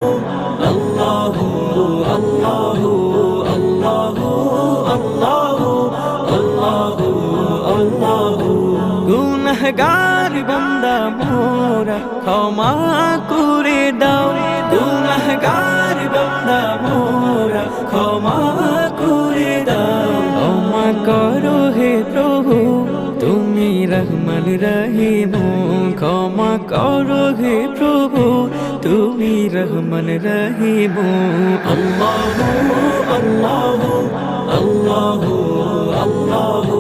আল্লাহু আল্লাহু আল্লাহু আল্লাহু আল্লাহু আল্লাহু গুনাহগার বান্দা মোরা ক্ষমা করে দাও গুনাহগার বান্দা মোরা ক্ষমা করে দাও ক্ষমা করো হে প্রভু তুমি রহমান রহিম ক্ষমা করো হে প্রভু তুমি রহমান রহিম আল্লাহু আল্লাহু আল্লাহু আল্লাহু